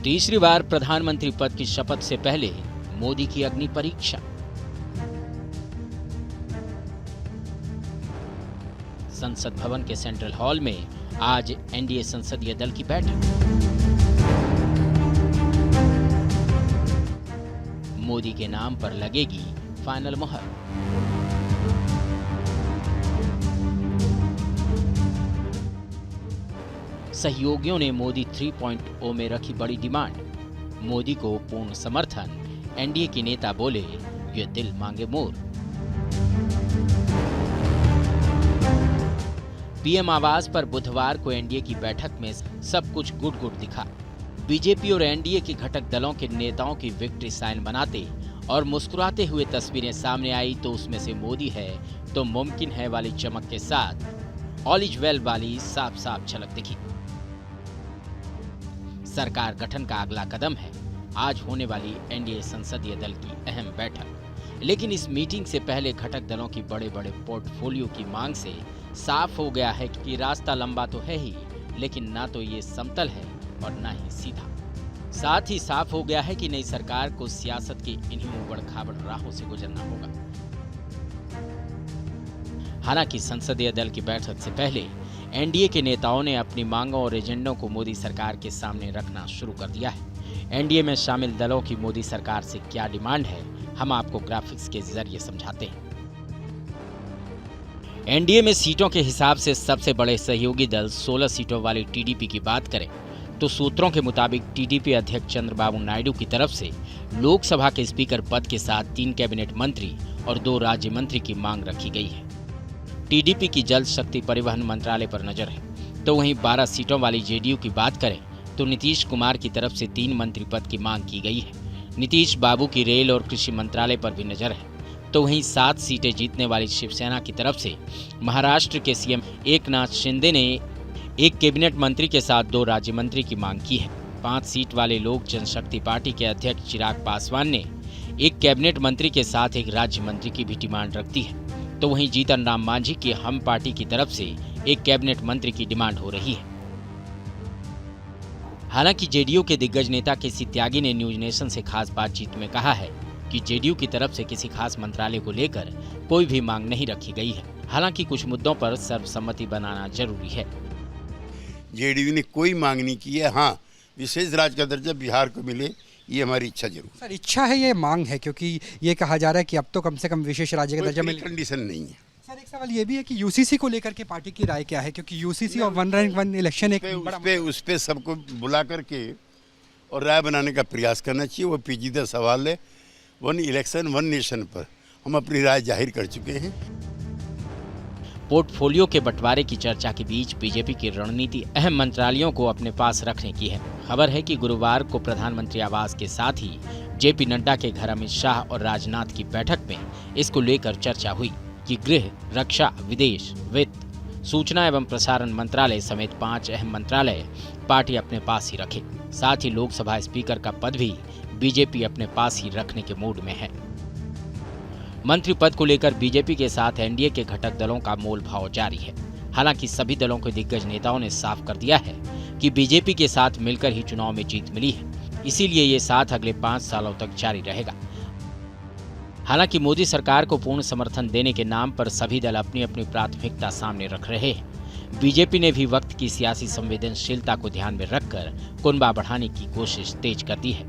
तीसरी बार प्रधानमंत्री पद की शपथ से पहले मोदी की अग्नि परीक्षा। संसद भवन के सेंट्रल हॉल में आज एनडीए संसदीय दल की बैठक। मोदी के नाम पर लगेगी फाइनल मुहर। सहयोगियों ने मोदी 3.0 में रखी बड़ी डिमांड। मोदी को पूर्ण समर्थन। एनडीए के नेता बोले, ये दिल मांगे मोर। पीएम आवास पर बुधवार को एनडीए की बैठक में सब कुछ गुड गुड दिखा। बीजेपी और एनडीए के घटक दलों के नेताओं की विक्ट्री साइन बनाते और मुस्कुराते हुए तस्वीरें सामने आई तो उसमें से मोदी है तो मुमकिन है वाली चमक के साथ ऑल इज वेल वाली साफ साफ झलक दिखी। सरकार गठन का अगला कदम है आज होने वाली एनडीए संसदीय दल की अहम बैठक। लेकिन इस मीटिंग से पहले घटक दलों की बड़े बड़े पोर्टफोलियो की मांग से साफ हो गया है कि रास्ता लंबा तो है ही, लेकिन ना तो ये समतल है और ना ही सीधा। साथ ही साफ हो गया है कि नई सरकार को सियासत की इन्हीं उबड़ खाबड़ राहों से गुजरना होगा। हालांकि संसदीय दल की बैठक से पहले एनडीए के नेताओं ने अपनी मांगों और एजेंडों को मोदी सरकार के सामने रखना शुरू कर दिया है। एनडीए में शामिल दलों की मोदी सरकार से क्या डिमांड है, हम आपको ग्राफिक्स के जरिए समझाते हैं। एनडीए में सीटों के हिसाब से सबसे बड़े सहयोगी दल 16 सीटों वाली टीडीपी की बात करें तो सूत्रों के मुताबिक टीडीपी अध्यक्ष चंद्रबाबू नायडू की तरफ से लोकसभा के स्पीकर पद के साथ 3 कैबिनेट मंत्री और 2 राज्य मंत्री की मांग रखी गई है। टीडीपी की जल शक्ति परिवहन मंत्रालय पर नजर है। तो वहीं 12 सीटों वाली जेडीयू की बात करें तो नीतीश कुमार की तरफ से 3 मंत्री पद की मांग की गई है। नीतीश बाबू की रेल और कृषि मंत्रालय पर भी नजर है। तो वहीं 7 सीटें जीतने वाली शिवसेना की तरफ से महाराष्ट्र के सीएम एकनाथ शिंदे ने 1 कैबिनेट मंत्री के साथ 2 राज्य मंत्री की मांग की है। 5 सीट वाले लोक जनशक्ति पार्टी के अध्यक्ष चिराग पासवान ने 1 कैबिनेट मंत्री के साथ 1 राज्य मंत्री की भी डिमांड रखती है। तो वहीं जीतन राम मांझी की हम पार्टी की तरफ से 1 कैबिनेट मंत्री की डिमांड हो रही है। हालांकि जेडीयू के दिग्गज नेता केसी त्यागी ने न्यूज नेशन से खास बातचीत में कहा है कि जेडीयू की तरफ से किसी खास मंत्रालय को लेकर कोई भी मांग नहीं रखी गई है। हालांकि कुछ मुद्दों पर सर्वसम्मति बनाना जरूरी है। जेडीयू ने कोई मांग नहीं की है। हाँ, विशेष राज्य का दर्जा बिहार को मिले, ये हमारी इच्छा जरूर। सर, इच्छा है ये मांग है, क्योंकि ये कहा जा रहा है कि अब तो कम से कम विशेष राज्य का दर्जा मिले। कंडीशन नहीं है। सर, एक सवाल ये भी है कि यूसीसी को लेकर के पार्टी की राय क्या है, क्योंकि यूसीसी और वन रैंक वन इलेक्शन एक उस पे सबको बुला करके और राय बनाने का प्रयास करना चाहिए। वो पेचीदा सवाल है। 1 इलेक्शन 1 नेशन पर हम अपनी राय जाहिर कर चुके हैं। पोर्टफोलियो के बंटवारे की चर्चा के बीच बीजेपी की रणनीति अहम मंत्रालयों को अपने पास रखने की है। खबर है कि गुरुवार को प्रधानमंत्री आवास के साथ ही जेपी नड्डा के घर अमित शाह और राजनाथ की बैठक में इसको लेकर चर्चा हुई कि गृह, रक्षा, विदेश, वित्त, सूचना एवं प्रसारण मंत्रालय समेत 5 अहम मंत्रालय पार्टी अपने पास ही रखे। साथ ही लोकसभा स्पीकर का पद भी बीजेपी अपने पास ही रखने के मूड में है। मंत्री पद को लेकर बीजेपी के साथ एनडीए के घटक दलों का मोल भाव जारी है। हालांकि सभी दलों के दिग्गज नेताओं ने साफ कर दिया है कि बीजेपी के साथ मिलकर ही चुनाव में जीत मिली है, इसीलिए ये साथ अगले 5 सालों तक जारी रहेगा। हालांकि मोदी सरकार को पूर्ण समर्थन देने के नाम पर सभी दल अपनी अपनी प्राथमिकता सामने रख रहे हैं। बीजेपी ने भी वक्त की सियासी संवेदनशीलता को ध्यान में रखकर कुनबा बढ़ाने की कोशिश तेज कर दी है।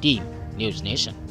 Team news nation.